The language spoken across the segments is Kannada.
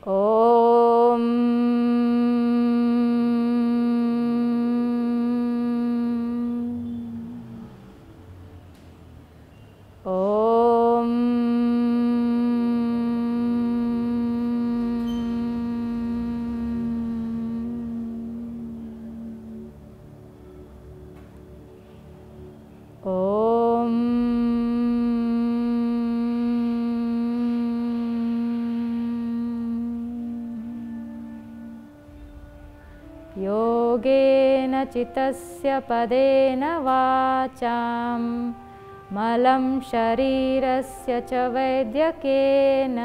ಓಂ ಓಂ ಓಂ ಯೋಗೇನ ಚಿತ್ತಸ್ಯ ಪದೇನ ವಾಚಾಂ ಮಲಂ ಶರೀರಸ್ಯ ಚ ವೈದ್ಯಕೇನ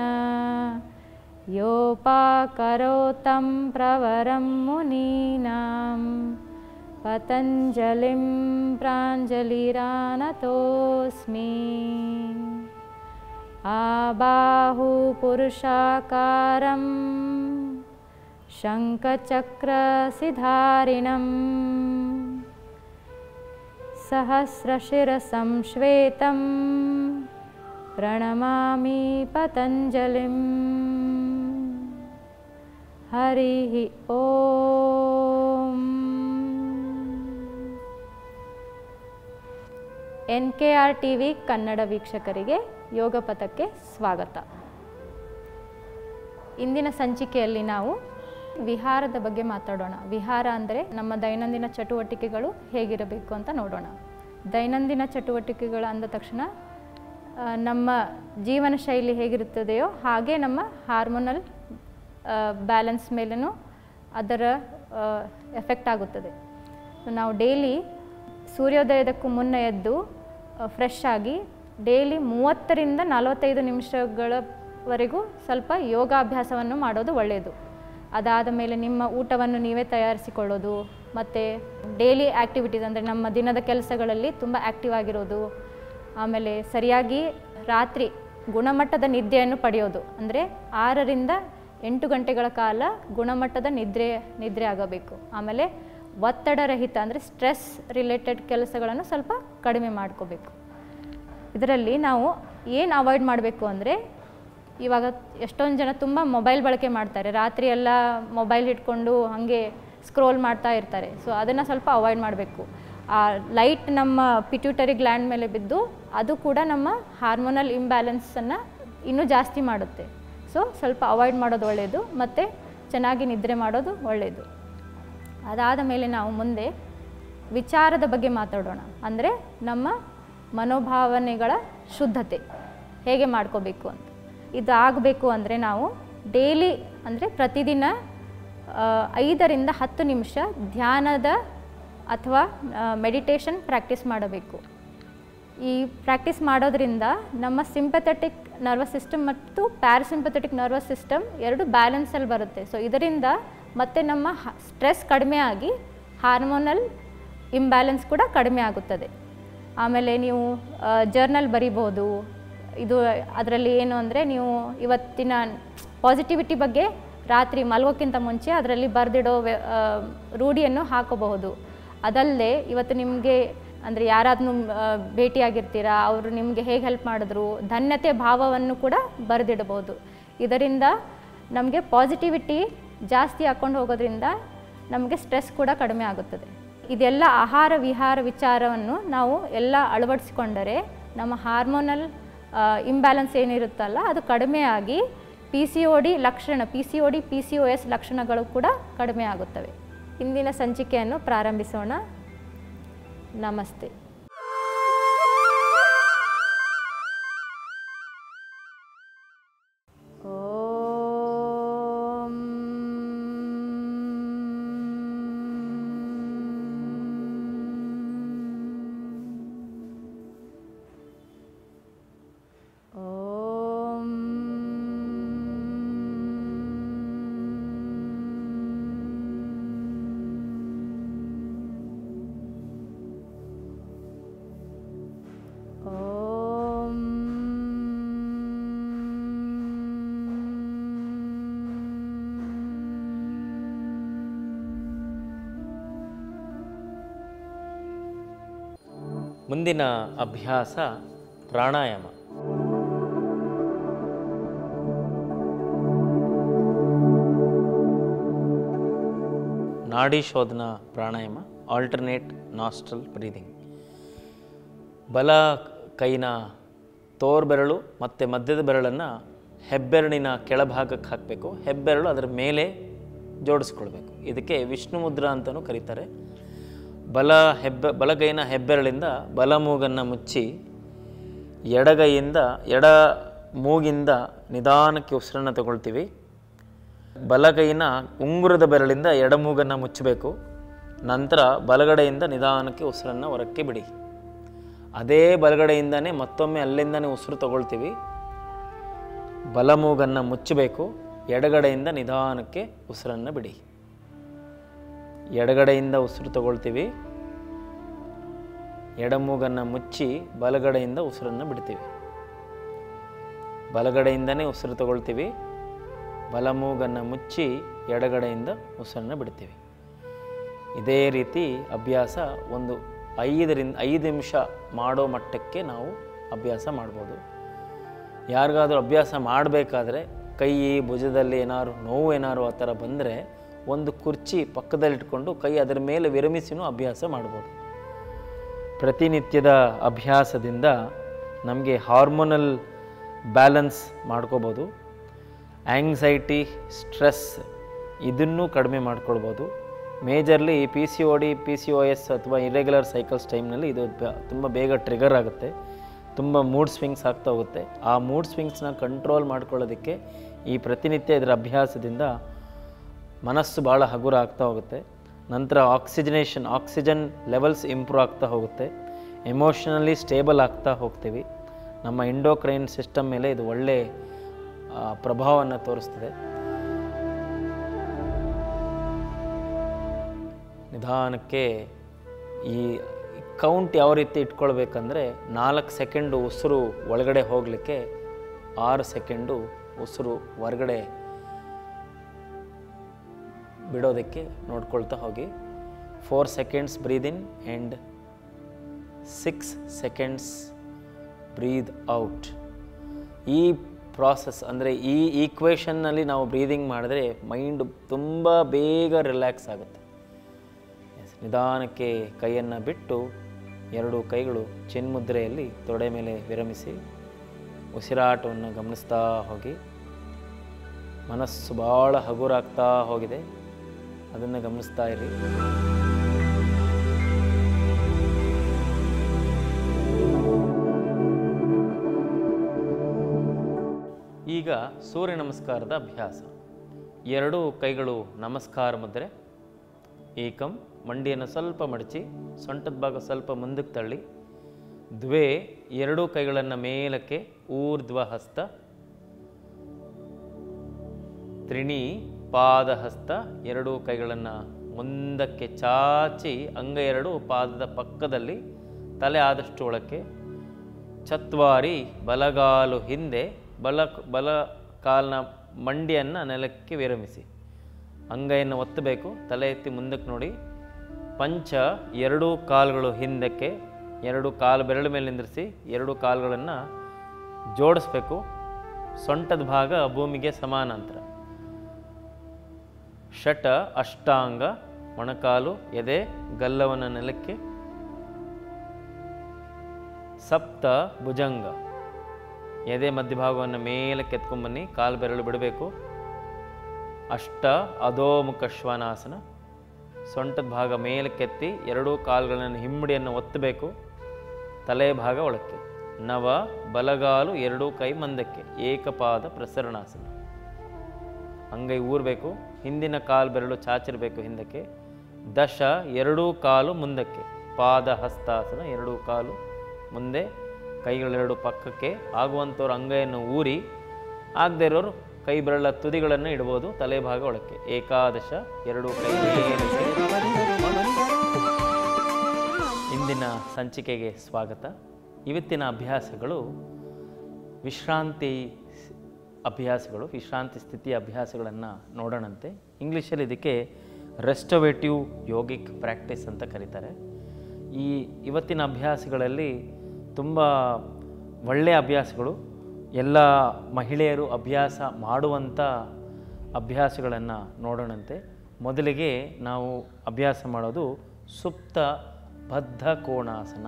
ಯೋಪಾಕರೋತಂ ಪ್ರವರಂ ಮುನೀನಾಂ ಪತಂಜಲಿಂ ಪ್ರಾಂಜಲಿರಾನತೋಸ್ಮಿ ಆಬಾಹು ಪುರುಷಾಕಾರಂ ಶಂಖಚಕ್ರಸಿಧಾರಿಣಂ ಸಹಸ್ರಶಿರಸಂ ಶ್ವೇತಂ ಪ್ರಣಮಾಮಿ ಪತಂಜಲಿಂ. ಹರಿ ಓಂ. NKR TV ಕನ್ನಡ ವೀಕ್ಷಕರಿಗೆ ಯೋಗ ಪಥಕ್ಕೆ ಸ್ವಾಗತ. ಇಂದಿನ ಸಂಚಿಕೆಯಲ್ಲಿ ನಾವು ವಿಹಾರದ ಬಗ್ಗೆ ಮಾತಾಡೋಣ. ವಿಹಾರ ಅಂದರೆ ನಮ್ಮ ದೈನಂದಿನ ಚಟುವಟಿಕೆಗಳು ಹೇಗಿರಬೇಕು ಅಂತ ನೋಡೋಣ. ದೈನಂದಿನ ಚಟುವಟಿಕೆಗಳು ಅಂದ ತಕ್ಷಣ ನಮ್ಮ ಜೀವನ ಶೈಲಿ ಹೇಗಿರುತ್ತದೆಯೋ ಹಾಗೆ ನಮ್ಮ ಹಾರ್ಮೋನಲ್ ಬ್ಯಾಲೆನ್ಸ್ ಮೇಲೂ ಅದರ ಎಫೆಕ್ಟ್ ಆಗುತ್ತದೆ. ನಾವು ಡೈಲಿ ಸೂರ್ಯೋದಯದಕ್ಕೂ ಮುನ್ನ ಎದ್ದು ಫ್ರೆಶ್ ಆಗಿ ಡೈಲಿ 30ರಿಂದ 45 ನಿಮಿಷಗಳವರೆಗೂ ಸ್ವಲ್ಪ ಯೋಗಾಭ್ಯಾಸವನ್ನು ಮಾಡೋದು ಒಳ್ಳೆಯದು. ಅದಾದ ಮೇಲೆ ನಿಮ್ಮ ಊಟವನ್ನು ನೀವೇ ತಯಾರಿಸಿಕೊಳ್ಳೋದು ಮತ್ತು ಡೈಲಿ ಆ್ಯಕ್ಟಿವಿಟೀಸ್ ಅಂದರೆ ನಮ್ಮ ದಿನದ ಕೆಲಸಗಳಲ್ಲಿ ತುಂಬ ಆ್ಯಕ್ಟಿವ್ ಆಗಿರೋದು, ಆಮೇಲೆ ಸರಿಯಾಗಿ ರಾತ್ರಿ ಗುಣಮಟ್ಟದ ನಿದ್ದೆಯನ್ನು ಪಡೆಯೋದು. ಅಂದರೆ 6ರಿಂದ 8 ಗಂಟೆಗಳ ಕಾಲ ಗುಣಮಟ್ಟದ ನಿದ್ರೆ ಆಗಬೇಕು. ಆಮೇಲೆ ಒತ್ತಡರಹಿತ ಅಂದರೆ ಸ್ಟ್ರೆಸ್ ರಿಲೇಟೆಡ್ ಕೆಲಸಗಳನ್ನು ಸ್ವಲ್ಪ ಕಡಿಮೆ ಮಾಡ್ಕೋಬೇಕು. ಇದರಲ್ಲಿ ನಾವು ಏನು ಅವಾಯ್ಡ್ ಮಾಡಬೇಕು ಅಂದರೆ, ಇವಾಗ ಎಷ್ಟೊಂದು ಜನ ತುಂಬ ಮೊಬೈಲ್ ಬಳಕೆ ಮಾಡ್ತಾರೆ. ರಾತ್ರಿ ಎಲ್ಲ ಮೊಬೈಲ್ ಇಟ್ಕೊಂಡು ಹಾಗೆ ಸ್ಕ್ರೋಲ್ ಮಾಡ್ತಾ ಇರ್ತಾರೆ. ಸೊ ಅದನ್ನು ಸ್ವಲ್ಪ ಅವಾಯ್ಡ್ ಮಾಡಬೇಕು. ಆ ಲೈಟ್ ನಮ್ಮ ಪಿಟ್ಯೂಟರಿ ಗ್ಲ್ಯಾಂಡ್ ಮೇಲೆ ಬಿದ್ದು ಅದು ಕೂಡ ನಮ್ಮ ಹಾರ್ಮೋನಲ್ ಇಂಬ್ಯಾಲೆನ್ಸನ್ನು ಇನ್ನೂ ಜಾಸ್ತಿ ಮಾಡುತ್ತೆ. ಸೊ ಸ್ವಲ್ಪ ಅವಾಯ್ಡ್ ಮಾಡೋದು ಒಳ್ಳೆಯದು ಮತ್ತು ಚೆನ್ನಾಗಿ ನಿದ್ರೆ ಮಾಡೋದು ಒಳ್ಳೆಯದು. ಅದಾದ ಮೇಲೆ ನಾವು ಮುಂದೆ ವಿಚಾರದ ಬಗ್ಗೆ ಮಾತಾಡೋಣ. ಅಂದರೆ ನಮ್ಮ ಮನೋಭಾವನೆಗಳ ಶುದ್ಧತೆ ಹೇಗೆ ಮಾಡ್ಕೋಬೇಕು ಅಂತ. ಇದು ಆಗಬೇಕು ಅಂದರೆ ನಾವು ಡೈಲಿ ಅಂದರೆ ಪ್ರತಿದಿನ 5ರಿಂದ 10 ನಿಮಿಷ ಧ್ಯಾನದ ಅಥವಾ ಮೆಡಿಟೇಷನ್ ಪ್ರಾಕ್ಟೀಸ್ ಮಾಡಬೇಕು. ಈ ಪ್ರಾಕ್ಟೀಸ್ ಮಾಡೋದ್ರಿಂದ ನಮ್ಮ ಸಿಂಪಥೆಟಿಕ್ ನರ್ವಸ್ ಸಿಸ್ಟಮ್ ಮತ್ತು ಪ್ಯಾರಾಸಿಂಪಥೆಟಿಕ್ ನರ್ವಸ್ ಸಿಸ್ಟಮ್ ಎರಡು ಬ್ಯಾಲೆನ್ಸಲ್ಲಿ ಬರುತ್ತೆ. ಸೊ ಇದರಿಂದ ಮತ್ತು ನಮ್ಮ ಸ್ಟ್ರೆಸ್ ಕಡಿಮೆ ಆಗಿ ಹಾರ್ಮೋನಲ್ ಇಂಬ್ಯಾಲೆನ್ಸ್ ಕೂಡ ಕಡಿಮೆ ಆಗುತ್ತದೆ. ಆಮೇಲೆ ನೀವು ಜರ್ನಲ್ ಬರಿಬೋದು. ಇದು ಅದರಲ್ಲಿ ಏನು ಅಂದರೆ, ನೀವು ಇವತ್ತಿನ ಪಾಸಿಟಿವಿಟಿ ಬಗ್ಗೆ ರಾತ್ರಿ ಮಲಗೋಕ್ಕಿಂತ ಮುಂಚೆ ಅದರಲ್ಲಿ ಬರೆದಿಡೋ ರೂಢಿಯನ್ನು ಹಾಕೋಬಹುದು. ಅದಲ್ಲದೆ ಇವತ್ತು ನಿಮಗೆ ಅಂದರೆ ಯಾರಾದ್ರೂ ಭೇಟಿಯಾಗಿರ್ತೀರಾ, ಅವರು ನಿಮಗೆ ಹೇಗೆ ಹೆಲ್ಪ್ ಮಾಡಿದ್ರು, ಧನ್ಯತೆ ಭಾವವನ್ನು ಕೂಡ ಬರೆದಿಡಬಹುದು. ಇದರಿಂದ ನಮಗೆ ಪಾಸಿಟಿವಿಟಿ ಜಾಸ್ತಿ ಹಾಕ್ಕೊಂಡು ಹೋಗೋದ್ರಿಂದ ನಮಗೆ ಸ್ಟ್ರೆಸ್ ಕೂಡ ಕಡಿಮೆ ಆಗುತ್ತದೆ. ಇದೆಲ್ಲ ಆಹಾರ ವಿಹಾರ ವಿಚಾರವನ್ನು ನಾವು ಎಲ್ಲ ಅಳವಡಿಸಿಕೊಂಡರೆ ನಮ್ಮ ಹಾರ್ಮೋನಲ್ ಇಂಬ್ಯಾಲೆನ್ಸ್ ಏನಿರುತ್ತಲ್ಲ ಅದು ಕಡಿಮೆ ಆಗಿ PCOD ಲಕ್ಷಣ PCOS ಲಕ್ಷಣಗಳು ಕೂಡ ಕಡಿಮೆ ಆಗುತ್ತವೆ. ಇಂದಿನ ಸಂಚಿಕೆಯನ್ನು ಪ್ರಾರಂಭಿಸೋಣ. ನಮಸ್ತೆ. ಮುಂದಿನ ಅಭ್ಯಾಸ ಪ್ರಾಣಾಯಾಮ. ನಾಡಿ ಶೋಧನಾ ಪ್ರಾಣಾಯಾಮ, ಆಲ್ಟರ್ನೇಟ್ ನಾಸ್ಟ್ರಲ್ ಬ್ರೀದಿಂಗ್. ಬಲ ಕೈನ ತೋರ್ಬೆರಳು ಮತ್ತು ಮಧ್ಯದ ಬೆರಳನ್ನು ಹೆಬ್ಬೆರಳಿನ ಕೆಳಭಾಗಕ್ಕೆ ಹಾಕಬೇಕು, ಹೆಬ್ಬೆರಳು ಅದರ ಮೇಲೆ ಜೋಡಿಸ್ಕೊಳ್ಬೇಕು. ಇದಕ್ಕೆ ವಿಷ್ಣು ಮುದ್ರಾ ಅಂತಲೂ ಕರೀತಾರೆ. ಬಲಗೈನ ಹೆಬ್ಬೆರಳಿಂದ ಬಲ ಮೂಗನ್ನು ಮುಚ್ಚಿ ಎಡ ಮೂಗಿಂದ ನಿಧಾನಕ್ಕೆ ಉಸಿರನ್ನು ತಗೊಳ್ತೀವಿ. ಬಲಗೈನ ಉಂಗುರದ ಬೆರಳಿಂದ ಎಡ ಮೂಗನ್ನು ಮುಚ್ಚಬೇಕು. ನಂತರ ಬಲಗಡೆಯಿಂದ ನಿಧಾನಕ್ಕೆ ಉಸಿರನ್ನು ಹೊರಕ್ಕೆ ಬಿಡಿ. ಅದೇ ಬಲಗಡೆಯಿಂದನೇ ಮತ್ತೊಮ್ಮೆ ಅಲ್ಲಿಂದನೇ ಉಸಿರು ತಗೊಳ್ತೀವಿ. ಬಲ ಮೂಗನ್ನು ಮುಚ್ಚಬೇಕು. ಎಡಗಡೆಯಿಂದ ನಿಧಾನಕ್ಕೆ ಉಸಿರನ್ನು ಬಿಡಿ. ಎಡಗಡೆಯಿಂದ ಉಸಿರು ತಗೊಳ್ತೀವಿ, ಎಡ ಮೂಗನ್ನು ಮುಚ್ಚಿ ಬಲಗಡೆಯಿಂದ ಉಸಿರನ್ನು ಬಿಡ್ತೀವಿ. ಬಲಗಡೆಯಿಂದನೇ ಉಸಿರು ತಗೊಳ್ತೀವಿ, ಬಲ ಮೂಗನ್ನು ಮುಚ್ಚಿ ಎಡಗಡೆಯಿಂದ ಉಸಿರನ್ನು ಬಿಡ್ತೀವಿ. ಇದೇ ರೀತಿ ಅಭ್ಯಾಸ ಒಂದು 5 ನಿಮಿಷ ಮಾಡೋ ಮಟ್ಟಕ್ಕೆ ನಾವು ಅಭ್ಯಾಸ ಮಾಡ್ಬೋದು. ಯಾರಿಗಾದರೂ ಅಭ್ಯಾಸ ಮಾಡಬೇಕಾದ್ರೆ ಕೈ ಭುಜದಲ್ಲಿ ನೋವು ಏನಾದ್ರು ಆ ಥರ ಬಂದರೆ ಒಂದು ಕುರ್ಚಿ ಪಕ್ಕದಲ್ಲಿಟ್ಕೊಂಡು ಕೈ ಅದರ ಮೇಲೆ ವಿರಮಿಸಿನೂ ಅಭ್ಯಾಸ ಮಾಡ್ಬೋದು. ಪ್ರತಿನಿತ್ಯದ ಅಭ್ಯಾಸದಿಂದ ನಮಗೆ ಹಾರ್ಮೋನಲ್ ಬ್ಯಾಲೆನ್ಸ್ ಮಾಡ್ಕೋಬೋದು. ಆ್ಯಂಗ್ಸೈಟಿ, ಸ್ಟ್ರೆಸ್ ಇದನ್ನೂ ಕಡಿಮೆ ಮಾಡ್ಕೊಳ್ಬೋದು. ಮೇಜರ್ಲಿ PCOD, PCOS ಅಥವಾ ಇರೆಗ್ಯುಲರ್ ಸೈಕಲ್ಸ್ ಟೈಮ್ನಲ್ಲಿ ಇದು ತುಂಬ ಬೇಗ ಟ್ರಿಗರ್ ಆಗುತ್ತೆ. ತುಂಬ ಮೂಡ್ ಸ್ವಿಂಗ್ಸ್ ಆಗ್ತಾ ಹೋಗುತ್ತೆ. ಆ ಮೂಡ್ ಸ್ವಿಂಗ್ಸ್ನ ಕಂಟ್ರೋಲ್ ಮಾಡ್ಕೊಳ್ಳೋದಕ್ಕೆ ಈ ಪ್ರತಿನಿತ್ಯ ಇದರ ಅಭ್ಯಾಸದಿಂದ ಮನಸ್ಸು ಭಾಳ ಹಗುರ ಆಗ್ತಾ ಹೋಗುತ್ತೆ. ನಂತರ ಆಕ್ಸಿಜನ್ ಲೆವೆಲ್ಸ್ ಇಂಪ್ರೂವ್ ಆಗ್ತಾ ಹೋಗುತ್ತೆ. ಎಮೋಷನಲಿ ಸ್ಟೇಬಲ್ ಆಗ್ತಾ ಹೋಗ್ತೀವಿ. ನಮ್ಮ ಎಂಡೋಕ್ರೈನ್ ಸಿಸ್ಟಮ್ ಮೇಲೆ ಇದು ಒಳ್ಳೆ ಪ್ರಭಾವವನ್ನು ತೋರಿಸ್ತದೆ. ನಿಧಾನಕ್ಕೆ ಈ ಕೌಂಟ್ ಯಾವ ರೀತಿ ಇಟ್ಕೊಳ್ಬೇಕಂದ್ರೆ 4 ಸೆಕೆಂಡು ಉಸಿರು ಒಳಗಡೆ ಹೋಗಲಿಕ್ಕೆ 6 ಸೆಕೆಂಡು ಉಸಿರು ಹೊರಗಡೆ ಬಿಡೋದಕ್ಕೆ ನೋಡ್ಕೊಳ್ತಾ ಹೋಗಿ. 4 seconds breathe in and 6 seconds breathe out. ಈ ಪ್ರಾಸೆಸ್ ಅಂದರೆ ಈ ಈಕ್ವೇಷನ್ನಲ್ಲಿ ನಾವು ಬ್ರೀದಿಂಗ್ ಮಾಡಿದ್ರೆ ಮೈಂಡ್ ತುಂಬ ಬೇಗ ರಿಲ್ಯಾಕ್ಸ್ ಆಗುತ್ತೆ. ನಿಧಾನಕ್ಕೆ ಕೈಯನ್ನು ಬಿಟ್ಟು 2 ಕೈಗಳು ಚಿನ್ಮುದ್ರೆಯಲ್ಲಿ ತೊಡೆ ಮೇಲೆ ವಿರಮಿಸಿ ಉಸಿರಾಟವನ್ನು ಗಮನಿಸ್ತಾ ಹೋಗಿ. ಮನಸ್ಸು ಭಾಳ ಹಗುರಾಗ್ತಾ ಹೋಗಿದೆ, ಅದನ್ನು ಗಮನಿಸ್ತಾ ಇರಿ. ಈಗ ಸೂರ್ಯ ನಮಸ್ಕಾರದ ಅಭ್ಯಾಸ. 2 ಕೈಗಳು ನಮಸ್ಕಾರ ಮುದ್ರೆ. ಏಕಂ, ಮಂಡಿಯನ್ನು ಸ್ವಲ್ಪ ಮಡಚಿ ಸೊಂಟದ ಭಾಗ ಸ್ವಲ್ಪ ಮುಂದಕ್ಕೆ ತಳ್ಳಿ. ದ್ವೇ, 2 ಕೈಗಳನ್ನು ಮೇಲಕ್ಕೆ ಊರ್ಧ್ವ ಹಸ್ತ. ತ್ರಿಣಿ, ಪಾದಹಸ್ತ, 2 ಕೈಗಳನ್ನು ಮುಂದಕ್ಕೆ ಚಾಚಿ ಅಂಗ 2 ಪಾದದ ಪಕ್ಕದಲ್ಲಿ, ತಲೆ ಆದಷ್ಟು ಒಳಕ್ಕೆ. ಚತ್ವಾರಿ, ಬಲಗಾಲು ಹಿಂದೆ, ಬಲ ಕಾಲಿನ ಮಂಡಿಯನ್ನು ನೆಲಕ್ಕೆ ವಿರಮಿಸಿ ಅಂಗೈಯನ್ನು ಒತ್ತಬೇಕು. ತಲೆ ಎತ್ತಿ ಮುಂದಕ್ಕೆ ನೋಡಿ. ಪಂಚ, 2 ಕಾಲುಗಳು ಹಿಂದಕ್ಕೆ, 2 ಕಾಲು ಬೆರಳು ಮೇಲೆ ನಿಂದಿರಿಸಿ 2 ಕಾಲುಗಳನ್ನು ಜೋಡಿಸ್ಬೇಕು. ಸೊಂಟದ ಭಾಗ ಭೂಮಿಗೆ ಸಮಾನಾಂತರ. ಷಟ, ಅಷ್ಟಾಂಗ, ಮೊಣಕಾಲು, ಎದೆ, ಗಲ್ಲವನ್ನು ನೆಲಕ್ಕೆ. ಸಪ್ತ, ಭುಜಂಗ, ಎದೆ ಮಧ್ಯಭಾಗವನ್ನು ಮೇಲಕ್ಕೆ ಎತ್ಕೊಂಡ್ಬನ್ನಿ, ಕಾಲು ಬೆರಳು ಬಿಡಬೇಕು. ಅಷ್ಟ, ಅಧೋಮುಖ ಶ್ವಾನಾಸನ, ಸೊಂಟದ ಭಾಗ ಮೇಲಕ್ಕೆತ್ತಿ 2 ಕಾಲುಗಳನ್ನು ಹಿಮ್ಮಡಿಯನ್ನು ಒತ್ತಬೇಕು, ತಲೆ ಭಾಗ ಒಳಕ್ಕೆ. ನವ, ಬಲಗಾಲು 2 ಕೈ ಮಂದಕ್ಕೆ, ಏಕಪಾದ ಪ್ರಸರಣಾಸನ, ಅಂಗೈ ಊರಬೇಕು, ಹಿಂದಿನ ಕಾಲು ಬೆರಳು ಚಾಚಿರಬೇಕು ಹಿಂದಕ್ಕೆ. ದಶ, 2 ಕಾಲು ಮುಂದಕ್ಕೆ, ಪಾದ ಹಸ್ತಾಸನ, 2 ಕಾಲು ಮುಂದೆ, ಕೈಗಳೆರಡು ಪಕ್ಕಕ್ಕೆ. ಆಗುವಂಥವ್ರು ಅಂಗೈಯನ್ನು ಊರಿ, ಆಗದೇ ಇರೋರು ಕೈ ಬೆರಳ ತುದಿಗಳನ್ನು ಇಡ್ಬೋದು, ತಲೆ ಭಾಗ ಒಳಕ್ಕೆ. ಏಕಾದಶ, 2 ಕೈ ಮೇಲಕ್ಕೆ. ಇಂದಿನ ಸಂಚಿಕೆಗೆ ಸ್ವಾಗತ. ಇವತ್ತಿನ ಅಭ್ಯಾಸಗಳು ವಿಶ್ರಾಂತಿ ಸ್ಥಿತಿಯ ಅಭ್ಯಾಸಗಳನ್ನು ನೋಡೋಣಂತೆ. ಇಂಗ್ಲೀಷಲ್ಲಿ ಇದಕ್ಕೆ ರೆಸ್ಟೋವೇಟಿವ್ ಯೋಗಿಕ್ ಪ್ರಾಕ್ಟೀಸ್ ಅಂತ ಕರೀತಾರೆ. ಇವತ್ತಿನ ಅಭ್ಯಾಸಗಳಲ್ಲಿ ತುಂಬ ಒಳ್ಳೆಯ ಅಭ್ಯಾಸಗಳು, ಎಲ್ಲ ಮಹಿಳೆಯರು ಅಭ್ಯಾಸ ಮಾಡುವಂಥ ಅಭ್ಯಾಸಗಳನ್ನು ನೋಡೋಣಂತೆ. ಮೊದಲಿಗೆ ನಾವು ಅಭ್ಯಾಸ ಮಾಡೋದು ಸುಪ್ತ ಬದ್ಧ ಕೋಣಾಸನ.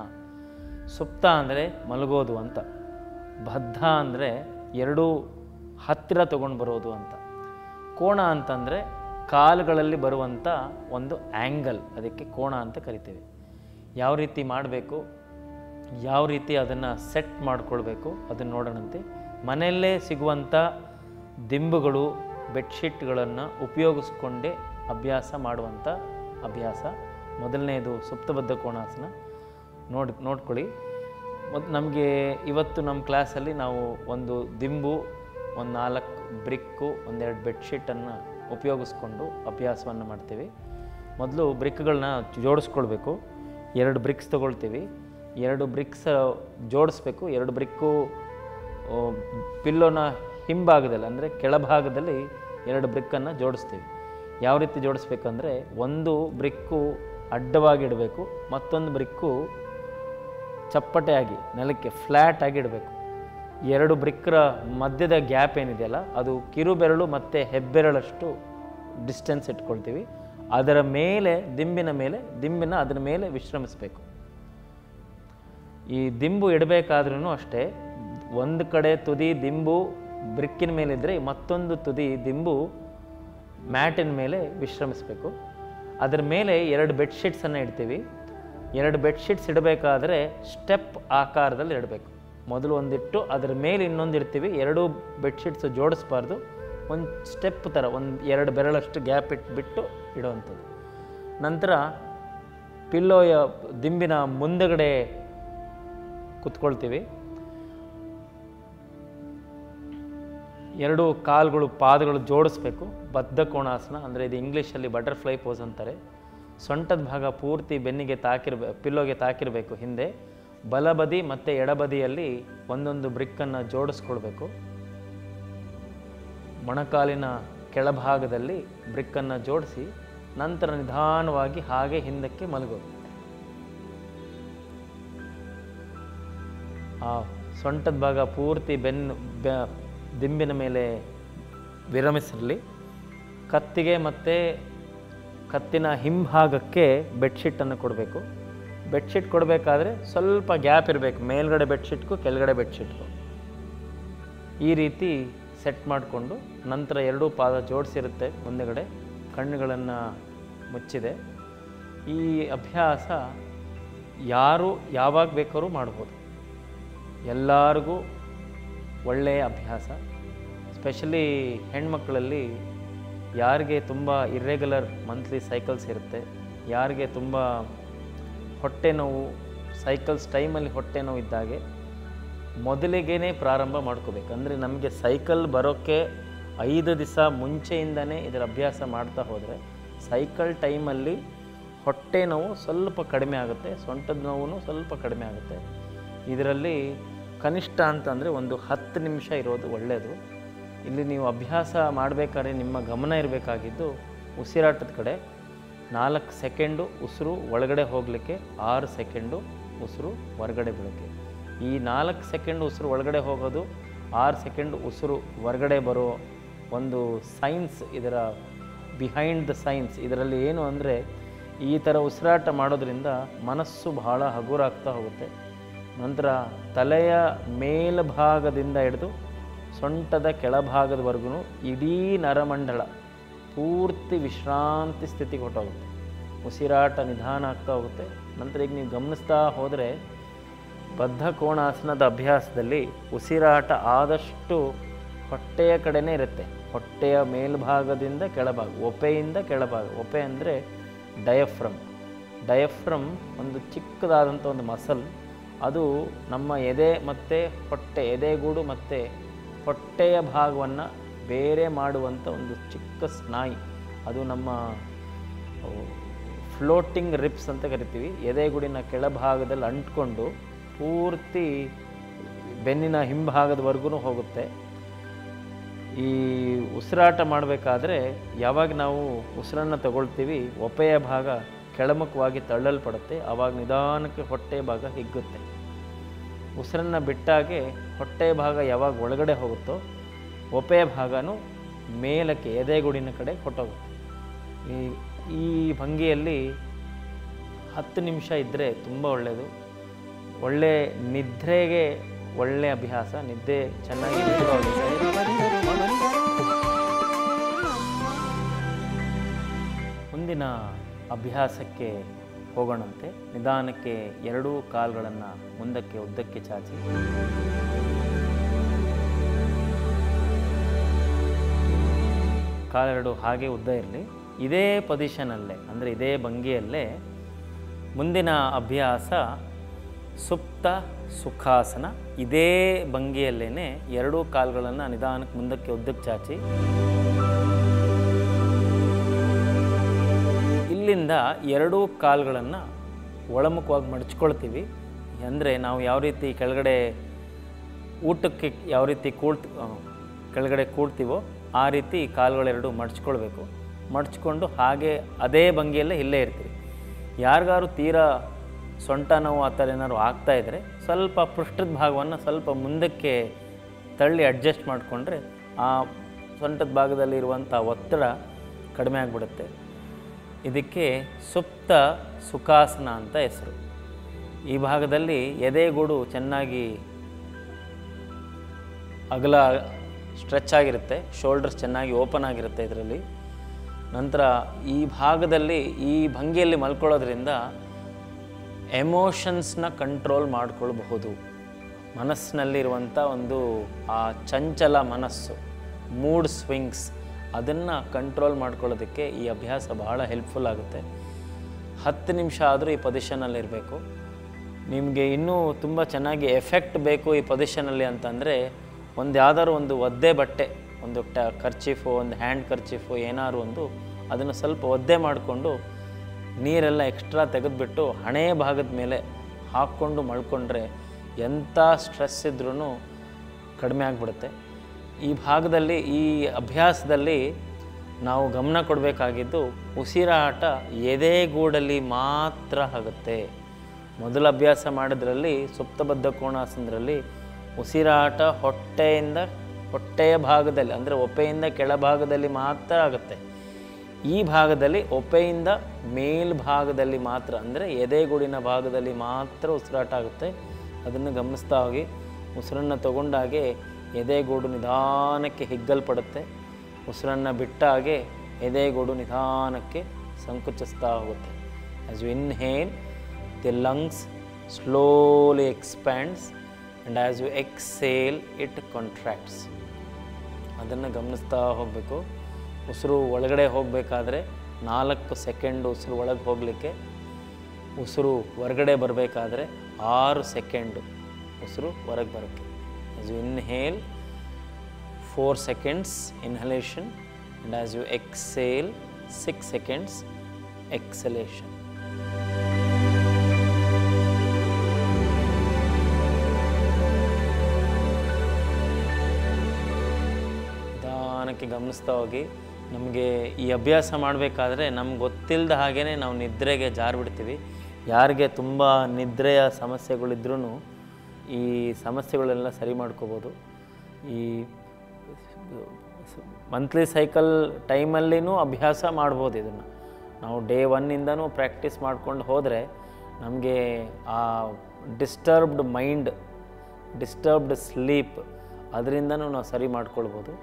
ಸುಪ್ತ ಅಂದರೆ ಮಲಗೋದು ಅಂತ, ಬದ್ಧ ಅಂದರೆ ಎರಡೂ ಹತ್ತಿರ ತೊಗೊಂಡು ಬರೋದು ಅಂತ, ಕೋಣ ಅಂತಂದರೆ ಕಾಲುಗಳಲ್ಲಿ ಬರುವಂಥ ಒಂದು ಆ್ಯಂಗಲ್, ಅದಕ್ಕೆ ಕೋಣ ಅಂತ ಕರಿತೇವೆ. ಯಾವ ರೀತಿ ಮಾಡಬೇಕು, ಯಾವ ರೀತಿ ಅದನ್ನು ಸೆಟ್ ಮಾಡಿಕೊಳ್ಬೇಕು ಅದನ್ನು ನೋಡೋಣಂತೆ. ಮನೆಯಲ್ಲೇ ಸಿಗುವಂಥ ದಿಂಬುಗಳು, ಬೆಡ್ಶೀಟ್ಗಳನ್ನು ಉಪಯೋಗಿಸ್ಕೊಂಡೇ ಅಭ್ಯಾಸ ಮಾಡುವಂಥ ಅಭ್ಯಾಸ. ಮೊದಲನೇದು ಸುಪ್ತಬದ್ಧ ಕೋಣಾಸನ ನೋಡ್ಕೊಳ್ಳಿ. ನಮಗೆ ಇವತ್ತು ನಮ್ಮ ಕ್ಲಾಸಲ್ಲಿ ನಾವು ಒಂದು ದಿಂಬು, ಒಂದು 4 ಬ್ರಿಕ್ಕು, 1-2 ಬೆಡ್ಶೀಟನ್ನು ಉಪಯೋಗಿಸ್ಕೊಂಡು ಅಭ್ಯಾಸವನ್ನು ಮಾಡ್ತೀವಿ. ಮೊದಲು ಬ್ರಿಕ್ಗಳನ್ನ ಜೋಡಿಸ್ಕೊಳ್ಬೇಕು. 2 ಬ್ರಿಕ್ಸ್ ತೊಗೊಳ್ತೀವಿ, 2 ಬ್ರಿಕ್ಸ್ ಜೋಡಿಸ್ಬೇಕು. 2 ಬ್ರಿಕ್ಕು ಪಿಲ್ಲೋನ ಹಿಂಭಾಗದಲ್ಲಿ ಅಂದರೆ ಕೆಳಭಾಗದಲ್ಲಿ 2 ಬ್ರಿಕ್ಕನ್ನು ಜೋಡಿಸ್ತೀವಿ. ಯಾವ ರೀತಿ ಜೋಡಿಸ್ಬೇಕಂದ್ರೆ, ಒಂದು ಬ್ರಿಕ್ಕು ಅಡ್ಡವಾಗಿ ಇಡಬೇಕು, ಮತ್ತೊಂದು ಬ್ರಿಕ್ಕು ಚಪ್ಪಟೆಯಾಗಿ ನೆಲಕ್ಕೆ ಫ್ಲ್ಯಾಟ್ ಆಗಿ ಇಡಬೇಕು. 2 ಬ್ರಿಕ್ಕರ ಮಧ್ಯದ ಗ್ಯಾಪ್ ಏನಿದೆಯಲ್ಲ, ಅದು ಕಿರುಬೆರಳು ಮತ್ತು ಹೆಬ್ಬೆರಳಷ್ಟು ಡಿಸ್ಟೆನ್ಸ್ ಇಟ್ಕೊಳ್ತೀವಿ. ಅದರ ಮೇಲೆ ದಿಂಬಿನ ಅದರ ಮೇಲೆ ವಿಶ್ರಮಿಸಬೇಕು. ಈ ದಿಂಬು ಇಡಬೇಕಾದ್ರೂ ಅಷ್ಟೇ, ಒಂದು ಕಡೆ ತುದಿ ದಿಂಬು ಬ್ರಿಕ್ಕಿನ ಮೇಲಿದ್ದರೆ ಮತ್ತೊಂದು ತುದಿ ದಿಂಬು ಮ್ಯಾಟಿನ ಮೇಲೆ ವಿಶ್ರಮಿಸಬೇಕು. ಅದರ ಮೇಲೆ 2 ಬೆಡ್ಶೀಟ್ಸನ್ನು ಇಡ್ತೀವಿ. 2 ಬೆಡ್ಶೀಟ್ಸ್ ಇಡಬೇಕಾದ್ರೆ ಸ್ಟೆಪ್ ಆಕಾರದಲ್ಲಿ ಇಡಬೇಕು. ಮೊದಲು ಒಂದಿಟ್ಟು ಅದರ ಮೇಲೆ ಇನ್ನೊಂದು ಇಡ್ತೀವಿ. 2 ಬೆಡ್ಶೀಟ್ಸ್ ಜೋಡಿಸ್ಬಾರ್ದು, ಒಂದು ಸ್ಟೆಪ್ ಥರ 1-2 ಬೆರಳಷ್ಟು ಗ್ಯಾಪ್ ಇಟ್ಬಿಟ್ಟು ಇಡುವಂಥದ್ದು. ನಂತರ ಪಿಲ್ಲೋಯ ದಿಂಬಿನ ಮುಂದಗಡೆ ಕುತ್ಕೊಳ್ತೀವಿ. 2 ಕಾಲುಗಳು, ಪಾದಗಳು ಜೋಡಿಸ್ಬೇಕು. ಬದ್ಧ ಕೋಣಾಸನ ಅಂದರೆ ಇದು ಇಂಗ್ಲೀಷಲ್ಲಿ ಬಟರ್ಫ್ಲೈ ಪೋಸ್ ಅಂತಾರೆ. ಸೊಂಟದ ಭಾಗ ಪೂರ್ತಿ ಬೆನ್ನಿಗೆ ಪಿಲ್ಲೋಗೆ ತಾಕಿರಬೇಕು. ಹಿಂದೆ ಬಲಬದಿ ಮತ್ತು ಎಡಬದಿಯಲ್ಲಿ ಒಂದೊಂದು ಬ್ರಿಕ್ಕನ್ನು ಜೋಡಿಸ್ಕೊಳ್ಬೇಕು. ಮೊಣಕಾಲಿನ ಕೆಳಭಾಗದಲ್ಲಿ ಬ್ರಿಕ್ಕನ್ನು ಜೋಡಿಸಿ ನಂತರ ನಿಧಾನವಾಗಿ ಹಾಗೆ ಹಿಂದಕ್ಕೆ ಮಲಗೋದು. ಆ ಸೊಂಟದ ಭಾಗ ಪೂರ್ತಿ ದಿಂಬಿನ ಮೇಲೆ ವಿರಮಿಸಿರಲಿ. ಕತ್ತಿಗೆ ಮತ್ತು ಕತ್ತಿನ ಹಿಂಭಾಗಕ್ಕೆ ಬೆಡ್ಶೀಟನ್ನು ಕೊಡಬೇಕು. ಬೆಡ್ಶೀಟ್ ಕೊಡಬೇಕಾದ್ರೆ ಸ್ವಲ್ಪ ಗ್ಯಾಪ್ ಇರಬೇಕು, ಮೇಲ್ಗಡೆ ಬೆಡ್ಶೀಟ್ಗೂ ಕೆಳಗಡೆ ಬೆಡ್ಶೀಟ್ಗೂ. ಈ ರೀತಿ ಸೆಟ್ ಮಾಡಿಕೊಂಡು ನಂತರ 2 ಪಾದ ಜೋಡಿಸಿರುತ್ತೆ ಮುಂದೆಗಡೆ, ಕಣ್ಣುಗಳನ್ನು ಮುಚ್ಚಿದೆ. ಈ ಅಭ್ಯಾಸ ಯಾರು ಯಾವಾಗ ಬೇಕಾದ್ರೂ ಮಾಡ್ಬೋದು, ಎಲ್ಲರಿಗೂ ಒಳ್ಳೆಯ ಅಭ್ಯಾಸ. ಸ್ಪೆಷಲಿ ಹೆಣ್ಮಕ್ಕಳಲ್ಲಿ ಯಾರಿಗೆ ತುಂಬ ಇರ್ರೆಗ್ಯುಲರ್ ಮಂತ್ಲಿ ಸೈಕಲ್ಸ್ ಇರುತ್ತೆ, ಯಾರಿಗೆ ತುಂಬ ಹೊಟ್ಟೆ ನೋವು, ಸೈಕಲ್ಸ್ ಟೈಮಲ್ಲಿ ಹೊಟ್ಟೆ ನೋವು ಇದ್ದಾಗೆ ಮೊದಲಿಗೇ ಪ್ರಾರಂಭ ಮಾಡ್ಕೋಬೇಕು. ಅಂದರೆ ನಮಗೆ ಸೈಕಲ್ ಬರೋಕ್ಕೆ 5 ದಿವಸ ಮುಂಚೆಯಿಂದನೇ ಇದರ ಅಭ್ಯಾಸ ಮಾಡ್ತಾ ಹೋದರೆ ಸೈಕಲ್ ಟೈಮಲ್ಲಿ ಹೊಟ್ಟೆ ನೋವು ಸ್ವಲ್ಪ ಕಡಿಮೆ ಆಗುತ್ತೆ, ಸೊಂಟದ ನೋವು ಸ್ವಲ್ಪ ಕಡಿಮೆ ಆಗುತ್ತೆ. ಇದರಲ್ಲಿ ಕನಿಷ್ಠ ಅಂತಂದರೆ ಒಂದು 10 ನಿಮಿಷ ಇರೋದು ಒಳ್ಳೆಯದು. ಇಲ್ಲಿ ನೀವು ಅಭ್ಯಾಸ ಮಾಡಬೇಕಾದ್ರೆ ನಿಮ್ಮ ಗಮನ ಇರಬೇಕಾಗಿದ್ದು ಉಸಿರಾಟದ ಕಡೆ. 4 ಸೆಕೆಂಡು ಉಸಿರು ಒಳಗಡೆ ಹೋಗಲಿಕ್ಕೆ, 6 ಸೆಕೆಂಡು ಉಸಿರು ಹೊರಗಡೆ ಬಿಡೋಕ್ಕೆ. ಈ 4 ಸೆಕೆಂಡ್ ಉಸಿರು ಒಳಗಡೆ ಹೋಗೋದು, 6 ಸೆಕೆಂಡ್ ಉಸಿರು ಹೊರಗಡೆ ಬರೋ ಒಂದು ಸೈನ್ಸ್, ಇದರ ಬಿಹೈಂಡ್ ದ ಸೈನ್ಸ್. ಇದರಲ್ಲಿ ಏನು ಅಂದರೆ, ಈ ಥರ ಉಸಿರಾಟ ಮಾಡೋದ್ರಿಂದ ಮನಸ್ಸು ಬಹಳ ಹಗುರಾಗ್ತಾ ಹೋಗುತ್ತೆ. ನಂತರ ತಲೆಯ ಮೇಲ್ಭಾಗದಿಂದ ಹಿಡಿದು ಸೊಂಟದ ಕೆಳಭಾಗದವರೆಗೂ ಇಡೀ ನರಮಂಡಲ ಪೂರ್ತಿ ವಿಶ್ರಾಂತಿ ಸ್ಥಿತಿಗೆ ಹೊರಟೋಗುತ್ತೆ. ಉಸಿರಾಟ ನಿಧಾನ ಆಗ್ತಾ ಹೋಗುತ್ತೆ. ನಂತರ ಈಗ ನೀವು ಗಮನಿಸ್ತಾ ಹೋದರೆ ಬದ್ಧ ಕೋಣಾಸನದ ಅಭ್ಯಾಸದಲ್ಲಿ ಉಸಿರಾಟ ಆದಷ್ಟು ಹೊಟ್ಟೆಯ ಕಡೆನೇ ಇರುತ್ತೆ. ಹೊಟ್ಟೆಯ ಮೇಲ್ಭಾಗದಿಂದ ಕೆಳಭಾಗ, ಒಪೆಯಿಂದ ಕೆಳಭಾಗ. ಒಪೆ ಅಂದರೆ ಡಯಫ್ರಮ್ ಒಂದು ಚಿಕ್ಕದಾದಂಥ ಒಂದು ಮಸಲ್. ಅದು ನಮ್ಮ ಎದೆ ಮತ್ತು ಹೊಟ್ಟೆ, ಎದೆಗೂಡು ಮತ್ತು ಹೊಟ್ಟೆಯ ಭಾಗವನ್ನು ಬೇರೆ ಮಾಡುವಂಥ ಒಂದು ಚಿಕ್ಕ ಸ್ನಾಯು. ಅದು ನಮ್ಮ ಫ್ಲೋಟಿಂಗ್ ರಿಪ್ಸ್ ಅಂತ ಕರಿತೀವಿ. ಎದೆಗೂಡಿನ ಕೆಳಭಾಗದಲ್ಲಿ ಅಂಟ್ಕೊಂಡು ಪೂರ್ತಿ ಬೆನ್ನಿನ ಹಿಂಭಾಗದವರೆಗೂ ಹೋಗುತ್ತೆ. ಈ ಉಸಿರಾಟ ಮಾಡಬೇಕಾದ್ರೆ ಯಾವಾಗ ನಾವು ಉಸಿರನ್ನು ತಗೊಳ್ತೀವಿ, ಒಪೆಯ ಭಾಗ ಕೆಳಮುಖವಾಗಿ ತಳ್ಳಲ್ಪಡುತ್ತೆ. ಆವಾಗ ನಿಧಾನಕ್ಕೆ ಹೊಟ್ಟೆ ಭಾಗ ಹಿಗ್ಗುತ್ತೆ. ಉಸಿರನ್ನು ಬಿಟ್ಟಾಗೆ ಹೊಟ್ಟೆ ಭಾಗ ಯಾವಾಗ ಒಳಗಡೆ ಹೋಗುತ್ತೋ ಒಪೆಯ ಭಾಗನೂ ಮೇಲಕ್ಕೆ ಎದೆಗೂಡಿನ ಕಡೆ ಹೊಟ್ಟೋಗುತ್ತೆ. ಈ ಭಂಗಿಯಲ್ಲಿ 10 ನಿಮಿಷ ಇದ್ದರೆ ತುಂಬ ಒಳ್ಳೆಯದು. ಒಳ್ಳೆ ನಿದ್ರೆಗೆ ಒಳ್ಳೆ ಅಭ್ಯಾಸ. ನಿದ್ದೆ ಚೆನ್ನಾಗಿ ನಿದ್ರವಾಗುತ್ತೆ. ಮುಂದಿನ ಅಭ್ಯಾಸಕ್ಕೆ ಹೋಗೋಣಂತೆ. ನಿಧಾನಕ್ಕೆ ಎರಡೂ ಕಾಲುಗಳನ್ನು ಮುಂದಕ್ಕೆ ಉದ್ದಕ್ಕೆ ಚಾಚಿ ಕಾಲೆರಡು ಹಾಗೆ ಉದ್ದ ಇರಲಿ. ಇದೇ ಪೊಸಿಷನಲ್ಲೇ ಅಂದರೆ ಇದೇ ಭಂಗಿಯಲ್ಲೇ ಮುಂದಿನ ಅಭ್ಯಾಸ ಸುಪ್ತ ಸುಖಾಸನ. ಇದೇ ಭಂಗಿಯಲ್ಲೇ ಎರಡೂ ಕಾಲುಗಳನ್ನು ನಿಧಾನಕ್ಕೆ ಮುಂದಕ್ಕೆ ಉದ್ದಕ್ಕೆ ಚಾಚಿ ಇಲ್ಲಿಂದ ಎರಡೂ ಕಾಲುಗಳನ್ನು ಒಳಮುಖವಾಗಿ ಮಡಚ್ಕೊಳ್ತೀವಿ. ಅಂದರೆ ನಾವು ಯಾವ ರೀತಿ ಕೆಳಗಡೆ ಊಟಕ್ಕೆ ಯಾವ ರೀತಿ ಕೆಳಗಡೆ ಕೂಡ್ತೀವೋ ಆ ರೀತಿ ಕಾಲುಗಳೆರಡು ಮಡಚ್ಕೊಳ್ಬೇಕು. ಮಡಚ್ಕೊಂಡು ಹಾಗೆ ಅದೇ ಭಂಗಿಯಲ್ಲೇ ಇಲ್ಲೇ ಇರ್ತೀವಿ. ಯಾರಿಗಾರು ತೀರಾ ಸೊಂಟ ನೋವು ಆ ಥರ ಏನಾದ್ರು ಆಗ್ತಾಯಿದ್ರೆ ಸ್ವಲ್ಪ ಪೃಷ್ಠದ ಭಾಗವನ್ನು ಸ್ವಲ್ಪ ಮುಂದಕ್ಕೆ ತಳ್ಳಿ ಅಡ್ಜಸ್ಟ್ ಮಾಡಿಕೊಂಡ್ರೆ ಆ ಸೊಂಟದ ಭಾಗದಲ್ಲಿರುವಂಥ ಒತ್ತಡ ಕಡಿಮೆ ಆಗಿಬಿಡುತ್ತೆ. ಇದಕ್ಕೆ ಸುಪ್ತ ಸುಖಾಸನ ಅಂತ ಹೆಸರು. ಈ ಭಾಗದಲ್ಲಿ ಎದೆಗೂಡು ಚೆನ್ನಾಗಿ ಅಗಲ ಸ್ಟ್ರೆಚ್ ಆಗಿರುತ್ತೆ, ಶೋಲ್ಡರ್ಸ್ ಚೆನ್ನಾಗಿ ಓಪನ್ ಆಗಿರುತ್ತೆ ಇದರಲ್ಲಿ. ನಂತರ ಈ ಭಾಗದಲ್ಲಿ ಈ ಭಂಗಿಯಲ್ಲಿ ಮಲ್ಕೊಳ್ಳೋದ್ರಿಂದ ಎಮೋಷನ್ಸ್ನ ಕಂಟ್ರೋಲ್ ಮಾಡಿಕೊಳ್ಬಹುದು. ಮನಸ್ಸಿನಲ್ಲಿರುವಂಥ ಒಂದು ಆ ಚಂಚಲ ಮನಸ್ಸು, ಮೂಡ್ ಸ್ವಿಂಗ್ಸ್, ಅದನ್ನು ಕಂಟ್ರೋಲ್ ಮಾಡ್ಕೊಳ್ಳೋದಕ್ಕೆ ಈ ಅಭ್ಯಾಸ ಬಹಳ ಹೆಲ್ಪ್ಫುಲ್ ಆಗುತ್ತೆ. 10 ನಿಮಿಷ ಆದರೂ ಈ ಪೊಸಿಷನಲ್ಲಿರಬೇಕು. ನಿಮಗೆ ಇನ್ನೂ ತುಂಬ ಚೆನ್ನಾಗಿ ಎಫೆಕ್ಟ್ ಬೇಕು ಈ ಪೊಸಿಷನಲ್ಲಿ ಅಂತಂದರೆ ಯಾವ್ದಾದ್ರು ಒಂದು ಒದ್ದೆ ಬಟ್ಟೆ, ಒಂದು ಕರ್ಚೀಫು, ಒಂದು ಹ್ಯಾಂಡ್ ಕರ್ಚೀಫು, ಏನಾದ್ರು ಒಂದು ಅದನ್ನು ಸ್ವಲ್ಪ ಒದ್ದೆ ಮಾಡಿಕೊಂಡು ನೀರೆಲ್ಲ ಎಕ್ಸ್ಟ್ರಾ ತೆಗೆದುಬಿಟ್ಟು ಹಣೆ ಭಾಗದ ಮೇಲೆ ಹಾಕ್ಕೊಂಡು ಮಲ್ಕೊಂಡ್ರೆ ಎಂಥ ಸ್ಟ್ರೆಸ್ ಇದ್ರೂ ಕಡಿಮೆ ಆಗಿಬಿಡುತ್ತೆ. ಈ ಭಾಗದಲ್ಲಿ ಈ ಅಭ್ಯಾಸದಲ್ಲಿ ನಾವು ಗಮನ ಕೊಡಬೇಕಾಗಿದ್ದು ಉಸಿರಾಟ ಎದೆಗೂಡಲ್ಲಿ ಮಾತ್ರ ಆಗುತ್ತೆ. ಮೊದಲ ಅಭ್ಯಾಸ ಮಾಡೋದ್ರಲ್ಲಿ ಸುಪ್ತಬದ್ಧ ಕೋಣಾಸನದಲ್ಲಿ ಉಸಿರಾಟ ಹೊಟ್ಟೆಯ ಭಾಗದಲ್ಲಿ ಅಂದರೆ ಒಪ್ಪೆಯಿಂದ ಕೆಳಭಾಗದಲ್ಲಿ ಮಾತ್ರ ಆಗುತ್ತೆ. ಈ ಭಾಗದಲ್ಲಿ ಒಪ್ಪೆಯಿಂದ ಮೇಲ್ಭಾಗದಲ್ಲಿ ಮಾತ್ರ ಅಂದರೆ ಎದೆಗೂಡಿನ ಭಾಗದಲ್ಲಿ ಮಾತ್ರ ಉಸಿರಾಟ ಆಗುತ್ತೆ. ಅದನ್ನು ಗಮನಿಸ್ತಾ ಹೋಗಿ. ಉಸಿರನ್ನು ತಗೊಂಡಾಗೆ ಎದೆಗೂಡು ನಿಧಾನಕ್ಕೆ ಹಿಗ್ಗಲ್ಪಡುತ್ತೆ. ಉಸಿರನ್ನು ಬಿಟ್ಟಾಗೆ ಎದೆಗೂಡು ನಿಧಾನಕ್ಕೆ ಸಂಕುಚಿಸ್ತಾ ಹೋಗುತ್ತೆ. As you inhale the lungs slowly expands and as you exhale it contracts. ಅದನ್ನು ಗಮನಿಸ್ತಾ ಹೋಗಬೇಕು. ಉಸಿರು ಒಳಗಡೆ ಹೋಗಬೇಕಾದ್ರೆ 4 ಸೆಕೆಂಡ್ ಉಸಿರು ಒಳಗೆ ಹೋಗಲಿಕ್ಕೆ, ಉಸಿರು ಹೊರಗಡೆ ಬರಬೇಕಾದ್ರೆ 6 ಸೆಕೆಂಡು ಉಸಿರು ಹೊರಗೆ ಬರೋಕ್ಕೆ. As you inhale 4 seconds inhalation and as you exhale 6 seconds exhalation. ನಿಧಾನಕ್ಕೆ ಗಮನಿಸ್ತಾ ಹೋಗಿ. ನಮಗೆ ಈ ಅಭ್ಯಾಸ ಮಾಡಬೇಕಾದ್ರೆ ನಮ್ಗೆ ಗೊತ್ತಿಲ್ಲದ ಹಾಗೇ ನಾವು ನಿದ್ರೆಗೆ ಜಾರಿಬಿಡ್ತೀವಿ. ಯಾರಿಗೆ ತುಂಬ ನಿದ್ರೆಯ ಸಮಸ್ಯೆಗಳಿದ್ರೂ ಈ ಸಮಸ್ಯೆಗಳೆಲ್ಲ ಸರಿ ಮಾಡ್ಕೋಬೋದು. ಈ ಮಂತ್ಲಿ ಸೈಕಲ್ ಟೈಮಲ್ಲಿನೂ ಅಭ್ಯಾಸ ಮಾಡ್ಬೋದು. ಇದನ್ನು ನಾವು ಡೇ 1ಇಂದನೂ ಪ್ರಾಕ್ಟೀಸ್ ಮಾಡ್ಕೊಂಡು ಹೋದರೆ ನಮಗೆ ಆ ಡಿಸ್ಟರ್ಬ್ಡ್ ಮೈಂಡ್, ಡಿಸ್ಟರ್ಬ್ಡ್ ಸ್ಲೀಪ್ ಅದರಿಂದನೂ ನಾವು ಸರಿ ಮಾಡ್ಕೊಳ್ಬೋದು.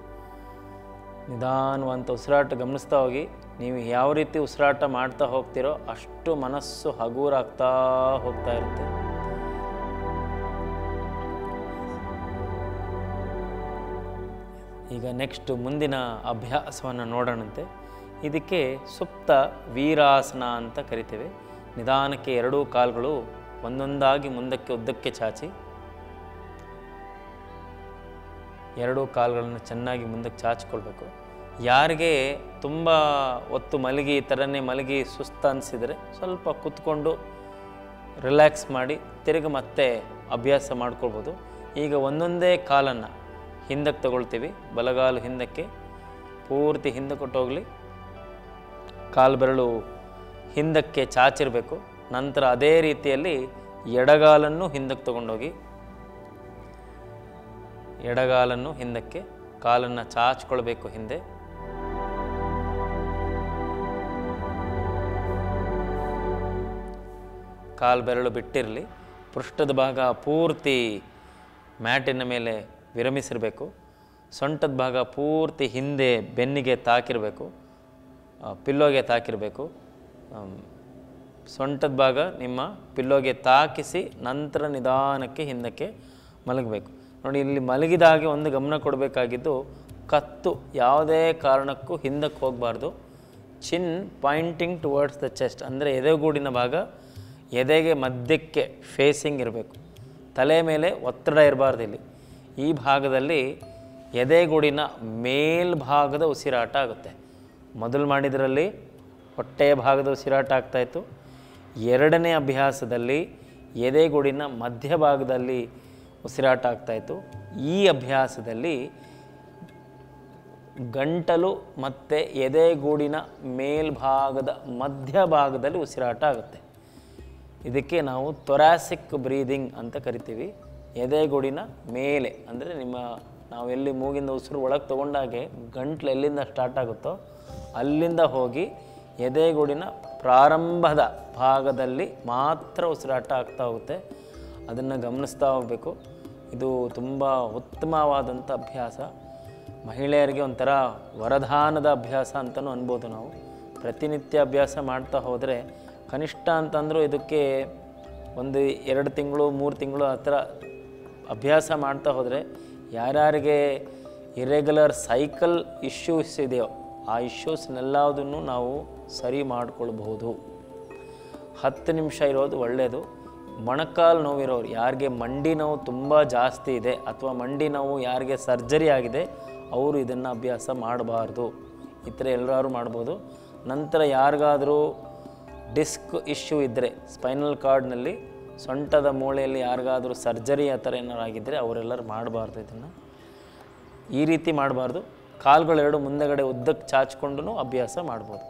ನಿಧಾನವಂತ ಉಸಿರಾಟ ಗಮನಿಸ್ತಾ ಹೋಗಿ. ನೀವು ಯಾವ ರೀತಿ ಉಸಿರಾಟ ಮಾಡ್ತಾ ಹೋಗ್ತೀರೋ ಅಷ್ಟು ಮನಸ್ಸು ಹಗುರಾಗ್ತಾ ಹೋಗ್ತಾ ಇರುತ್ತೆ. ಈಗ ನೆಕ್ಸ್ಟ್ ಮುಂದಿನ ಅಭ್ಯಾಸವನ್ನು ನೋಡೋಣಂತೆ. ಇದಕ್ಕೆ ಸುಪ್ತ ವೀರಾಸನ ಅಂತ ಕರಿತೇವೆ. ನಿಧಾನಕ್ಕೆ ಎರಡೂ ಕಾಲುಗಳು ಒಂದೊಂದಾಗಿ ಮುಂದಕ್ಕೆ ಉದ್ದಕ್ಕೆ ಚಾಚಿ ಎರಡೂ ಕಾಲುಗಳನ್ನು ಚೆನ್ನಾಗಿ ಮುಂದಕ್ಕೆ ಚಾಚಿಕೊಳ್ಬೇಕು. ಯಾರಿಗೆ ತುಂಬ ಹೊತ್ತು ಮಲಗಿ ಈ ಥರನೇ ಮಲಗಿ ಸುಸ್ತು ಅನಿಸಿದರೆ ಸ್ವಲ್ಪ ಕೂತ್ಕೊಂಡು ರಿಲ್ಯಾಕ್ಸ್ ಮಾಡಿ ತಿರುಗಿ ಮತ್ತೆ ಅಭ್ಯಾಸ ಮಾಡ್ಕೊಳ್ಬೋದು. ಈಗ ಒಂದೊಂದೇ ಕಾಲನ್ನು ಹಿಂದಕ್ಕೆ ತಗೊಳ್ತೀವಿ. ಬಲಗಾಲು ಹಿಂದಕ್ಕೆ ಪೂರ್ತಿ ಹಿಂದೆ ಕೊಟ್ಟೋಗಲಿ. ಕಾಲು ಬೆರಳು ಹಿಂದಕ್ಕೆ ಚಾಚಿರಬೇಕು. ನಂತರ ಅದೇ ರೀತಿಯಲ್ಲಿ ಎಡಗಾಲನ್ನು ಹಿಂದಕ್ಕೆ ತಗೊಂಡೋಗಿ ಎಡಗಾಲನ್ನು ಹಿಂದಕ್ಕೆ, ಕಾಲನ್ನು ಚಾಚ್ಕೊಳ್ಬೇಕು ಹಿಂದೆ. ಕಾಲು ಬೆರಳು ಬಿಟ್ಟಿರಲಿ. ಪೃಷ್ಠದ ಭಾಗ ಪೂರ್ತಿ ಮ್ಯಾಟಿನ ಮೇಲೆ ವಿರಮಿಸಿರಬೇಕು. ಸೊಂಟದ ಭಾಗ ಪೂರ್ತಿ ಹಿಂದೆ ಬೆನ್ನಿಗೆ ತಾಕಿರಬೇಕು, ಪಿಲ್ಲೋಗೆ ತಾಕಿರಬೇಕು. ಸೊಂಟದ ಭಾಗ ನಿಮ್ಮ ಪಿಲ್ಲೋಗೆ ತಾಕಿಸಿ ನಂತರ ನಿಧಾನಕ್ಕೆ ಹಿಂದಕ್ಕೆ ಮಲಗಬೇಕು. ನೋಡಿ, ಇಲ್ಲಿ ಮಲಗಿದಾಗೆ ಒಂದು ಗಮನ ಕೊಡಬೇಕಾಗಿದ್ದು, ಕತ್ತು ಯಾವುದೇ ಕಾರಣಕ್ಕೂ ಹಿಂದಕ್ಕೆ ಹೋಗಬಾರ್ದು. ಚಿನ್ ಪಾಯಿಂಟಿಂಗ್ ಟುವರ್ಡ್ಸ್ ದ ಚೆಸ್ಟ್, ಅಂದರೆ ಎದೆಗೂಡಿನ ಭಾಗ ಎದೆಗೆ ಮಧ್ಯಕ್ಕೆ ಫೇಸಿಂಗ್ ಇರಬೇಕು. ತಲೆ ಮೇಲೆ ಒತ್ತಡ ಇರಬಾರ್ದು. ಇಲ್ಲಿ ಈ ಭಾಗದಲ್ಲಿ ಎದೆಗೂಡಿನ ಮೇಲ್ಭಾಗದ ಉಸಿರಾಟ ಆಗುತ್ತೆ. ಮೊದಲು ಮಾಡಿದ್ರಲ್ಲಿ ಹೊಟ್ಟೆಯ ಭಾಗದ ಉಸಿರಾಟ ಆಗ್ತಾಯಿತ್ತು. ಎರಡನೇ ಅಭ್ಯಾಸದಲ್ಲಿ ಎದೆಗೂಡಿನ ಮಧ್ಯಭಾಗದಲ್ಲಿ ಉಸಿರಾಟ ಆಗ್ತಾಯಿತ್ತು. ಈ ಅಭ್ಯಾಸದಲ್ಲಿ ಗಂಟಲು ಮತ್ತು ಎದೆಗೂಡಿನ ಮೇಲ್ಭಾಗದ ಮಧ್ಯಭಾಗದಲ್ಲಿ ಉಸಿರಾಟ ಆಗುತ್ತೆ. ಇದಕ್ಕೆ ನಾವು ಥೊರಾಸಿಕ್ ಬ್ರೀದಿಂಗ್ ಅಂತ ಕರಿತೀವಿ. ಎದೆಗೂಡಿನ ಮೇಲೆ ಅಂದರೆ ನಾವು ಎಲ್ಲಿ ಮೂಗಿಂದ ಉಸಿರು ಒಳಗೆ ತೊಗೊಂಡಾಗೆ ಗಂಟ್ಲು ಎಲ್ಲಿಂದ ಸ್ಟಾರ್ಟ್ ಆಗುತ್ತೋ ಅಲ್ಲಿಂದ ಹೋಗಿ ಎದೆಗೂಡಿನ ಪ್ರಾರಂಭದ ಭಾಗದಲ್ಲಿ ಮಾತ್ರ ಉಸಿರಾಟ ಆಗ್ತಾ ಹೋಗುತ್ತೆ. ಅದನ್ನು ಗಮನಿಸ್ತಾ ಹೋಗಬೇಕು. ಇದು ತುಂಬ ಉತ್ತಮವಾದಂಥ ಅಭ್ಯಾಸ. ಮಹಿಳೆಯರಿಗೆ ಒಂಥರ ವರದಾನದ ಅಭ್ಯಾಸ ಅಂತಲೂ ಅನ್ಬೋದು. ನಾವು ಪ್ರತಿನಿತ್ಯ ಅಭ್ಯಾಸ ಮಾಡ್ತಾ ಹೋದರೆ ಕನಿಷ್ಠ ಅಂತಂದರೂ ಇದಕ್ಕೆ 1-2 ತಿಂಗಳು 3 ತಿಂಗಳು ಆ ಥರ ಅಭ್ಯಾಸ ಮಾಡ್ತಾ ಹೋದರೆ ಯಾರ್ಯಾರಿಗೆ ಇರೆಗ್ಯುಲರ್ ಸೈಕಲ್ ಇಶ್ಯೂಸ್ ಇದೆಯೋ ಆ ಇಶ್ಯೂಸ್ನೆಲ್ಲದನ್ನು ನಾವು ಸರಿ ಮಾಡಿಕೊಳ್ಬಹುದು. 10 ನಿಮಿಷ ಇರೋದು ಒಳ್ಳೆಯದು. ಮೊಣಕಾಲು ನೋವಿರೋರು, ಯಾರಿಗೆ ಮಂಡಿ ನೋವು ತುಂಬ ಜಾಸ್ತಿ ಇದೆ ಅಥವಾ ಮಂಡಿ ನೋವು ಯಾರಿಗೆ ಸರ್ಜರಿ ಆಗಿದೆ ಅವರು ಇದನ್ನು ಅಭ್ಯಾಸ ಮಾಡಬಾರ್ದು. ಈ ಥರ ಎಲ್ಲರೂ ಮಾಡ್ಬೋದು. ನಂತರ ಯಾರಿಗಾದರೂ ಡಿಸ್ಕ್ ಇಶ್ಯೂ ಇದ್ದರೆ, ಸ್ಪೈನಲ್ ಕಾರ್ಡ್ನಲ್ಲಿ ಸೊಂಟದ ಮೂಳೆಯಲ್ಲಿ ಯಾರಿಗಾದರೂ ಸರ್ಜರಿ ಆ ಥರ ಏನಾರು ಆಗಿದ್ದರೆ ಅವರೆಲ್ಲರೂ ಮಾಡಬಾರ್ದು. ಇದನ್ನು ಈ ರೀತಿ ಮಾಡಬಾರ್ದು. ಕಾಲುಗಳೆರಡು ಮುಂದೆಗಡೆ ಉದ್ದಕ್ಕೆ ಚಾಚಿಕೊಂಡು ಅಭ್ಯಾಸ ಮಾಡ್ಬೋದು.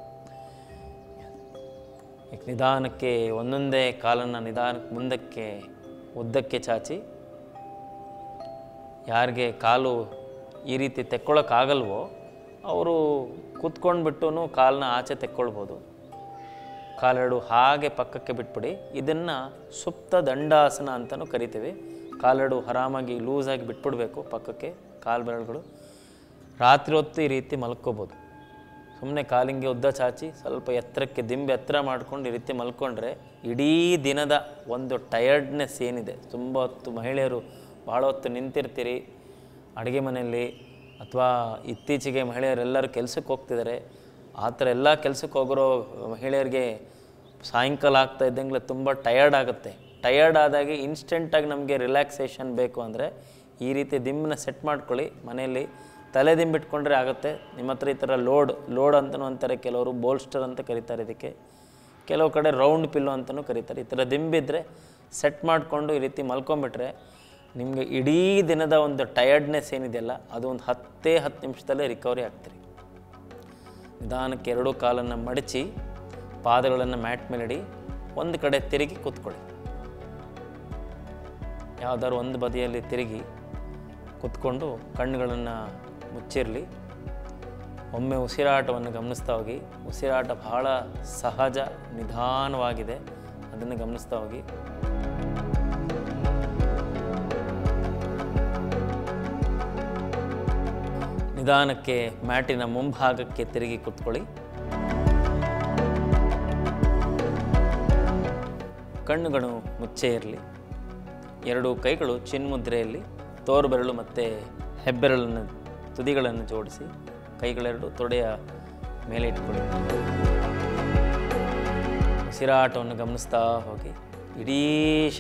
ನಿಧಾನಕ್ಕೆ ಒಂದೊಂದೇ ಕಾಲನ್ನು ನಿಧಾನಕ್ಕೆ ಮುಂದಕ್ಕೆ ಉದ್ದಕ್ಕೆ ಚಾಚಿ, ಯಾರಿಗೆ ಕಾಲು ಈ ರೀತಿ ತೆಕ್ಕೊಳ್ಳೋಕ್ಕಾಗಲ್ವೋ ಅವರು ಕೂತ್ಕೊಂಡ್ಬಿಟ್ಟು ಕಾಲನ್ನ ಆಚೆ ತೆಕ್ಕೊಳ್ಬೋದು. ಕಾಲೆರಡು ಹಾಗೆ ಪಕ್ಕಕ್ಕೆ ಬಿಟ್ಬಿಡಿ. ಇದನ್ನು ಸುಪ್ತ ದಂಡಾಸನ ಅಂತಲೂ ಕರಿತೀವಿ. ಕಾಲೆರಡು ಆರಾಮಾಗಿ ಲೂಸಾಗಿ ಬಿಟ್ಬಿಡಬೇಕು ಪಕ್ಕಕ್ಕೆ ಕಾಲು ಬೆರಳುಗಳು. ರಾತ್ರಿ ಹೊತ್ತು ಈ ರೀತಿ ಮಲ್ಕೋಬೋದು. ಸುಮ್ಮನೆ ಕಾಲಿಂಗೆ ಉದ್ದ ಚಾಚಿ ಸ್ವಲ್ಪ ಎತ್ತರಕ್ಕೆ ದಿಂಬೆ ಎತ್ತರ ಮಾಡ್ಕೊಂಡು ಈ ರೀತಿ ಮಲ್ಕೊಂಡ್ರೆ ಇಡೀ ದಿನದ ಒಂದು ಟಯರ್ಡ್ನೆಸ್ ಏನಿದೆ, ತುಂಬ ಹೊತ್ತು ಮಹಿಳೆಯರು ಭಾಳ ಹೊತ್ತು ನಿಂತಿರ್ತೀರಿ ಅಡುಗೆ ಮನೆಯಲ್ಲಿ, ಅಥವಾ ಇತ್ತೀಚೆಗೆ ಮಹಿಳೆಯರೆಲ್ಲರೂ ಕೆಲಸಕ್ಕೆ ಹೋಗ್ತಿದ್ದಾರೆ. ಆ ಥರ ಎಲ್ಲ ಕೆಲಸಕ್ಕೆ ಹೋಗಿರೋ ಮಹಿಳೆಯರಿಗೆ ಸಾಯಂಕಾಲ ಆಗ್ತಾ ಇದ್ದಂಗೆ ತುಂಬ ಟಯರ್ಡ್ ಆಗುತ್ತೆ. ಟಯರ್ಡ್ ಆದಾಗೆ ಇನ್ಸ್ಟೆಂಟಾಗಿ ನಮಗೆ ರಿಲ್ಯಾಕ್ಸೇಷನ್ ಬೇಕು ಅಂದರೆ ಈ ರೀತಿ ದಿಂಬನ್ನ ಸೆಟ್ ಮಾಡ್ಕೊಳ್ಳಿ ಮನೆಯಲ್ಲಿ. ತಲೆ ದಿಂಬಿಟ್ಕೊಂಡ್ರೆ ಆಗುತ್ತೆ. ನಿಮ್ಮ ಹತ್ರ ಈ ಥರ ಲೋಡ್ ಅಂತಲೂ ಅಂತಾರೆ, ಕೆಲವರು ಬೋಲ್ಸ್ಟರ್ ಅಂತ ಕರೀತಾರೆ ಇದಕ್ಕೆ, ಕೆಲವು ಕಡೆ ರೌಂಡ್ ಪಿಲ್ಲೋ ಅಂತಲೂ ಕರೀತಾರೆ. ಈ ಥರ ದಿಂಬಿದ್ರೆ ಸೆಟ್ ಮಾಡಿಕೊಂಡು ಈ ರೀತಿ ಮಲ್ಕೊಂಬಿಟ್ರೆ ನಿಮಗೆ ಇಡೀ ದಿನದ ಒಂದು ಟಯರ್ಡ್ನೆಸ್ ಏನಿದೆಯಲ್ಲ ಅದು ಒಂದು 10 ನಿಮಿಷದಲ್ಲೇ ರಿಕವರಿ ಆಗ್ತೀರಿ. ನಿಧಾನಕ್ಕೆ 2 ಕಾಲನ್ನು ಮಡಚಿ ಪಾದಗಳನ್ನು ಮ್ಯಾಟ್ ಮೇಲೆ ಇಡಿ. ಒಂದು ಕಡೆ ತಿರುಗಿ ಕೂತ್ಕೊಳ್ಳಿ. ಯಾವುದಾದ್ರು ಒಂದು ಬದಿಯಲ್ಲಿ ತಿರುಗಿ ಕೂತ್ಕೊಂಡು ಕಣ್ಣುಗಳನ್ನು ಮುಚ್ಚಿರಲಿ. ಒಮ್ಮೆ ಉಸಿರಾಟವನ್ನು ಗಮನಿಸ್ತಾ ಹೋಗಿ. ಉಸಿರಾಟ ಬಹಳ ಸಹಜ, ನಿಧಾನವಾಗಿದೆ, ಅದನ್ನು ಗಮನಿಸ್ತಾ ಹೋಗಿ. ನಿಧಾನಕ್ಕೆ ಮ್ಯಾಟಿನ ಮುಂಭಾಗಕ್ಕೆ ತಿರುಗಿ ಕೂತ್ಕೊಳ್ಳಿ. ಕಣ್ಣುಗಳು ಮುಚ್ಚೇ ಇರಲಿ. 2 ಕೈಗಳು ಚಿನ್ಮುದ್ರೆಯಲ್ಲಿ, ತೋರು ಬೆರಳು ಮತ್ತು ಹೆಬ್ಬೆರಳನ್ನು ತುದಿಗಳನ್ನು ಜೋಡಿಸಿ ಕೈಗಳೆರಡು ತೊಡೆಯ ಮೇಲೆ ಇಟ್ಕೊಳ್ಳಿ. ಉಸಿರಾಟವನ್ನು ಗಮನಿಸ್ತಾ ಹೋಗಿ. ಇಡೀ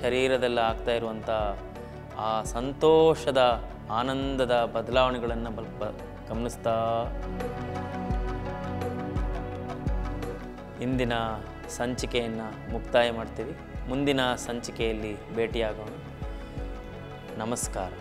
ಶರೀರದಲ್ಲಿ ಆಗ್ತಾ ಇರುವಂಥ ಆ ಸಂತೋಷದ ಆನಂದದ ಬದಲಾವಣೆಗಳನ್ನು ಗಮನಿಸ್ತಾ ಇಂದಿನ ಸಂಚಿಕೆಯನ್ನು ಮುಕ್ತಾಯ ಮಾಡ್ತೀವಿ. ಮುಂದಿನ ಸಂಚಿಕೆಯಲ್ಲಿ ಭೇಟಿಯಾಗೋಣ. ನಮಸ್ಕಾರ.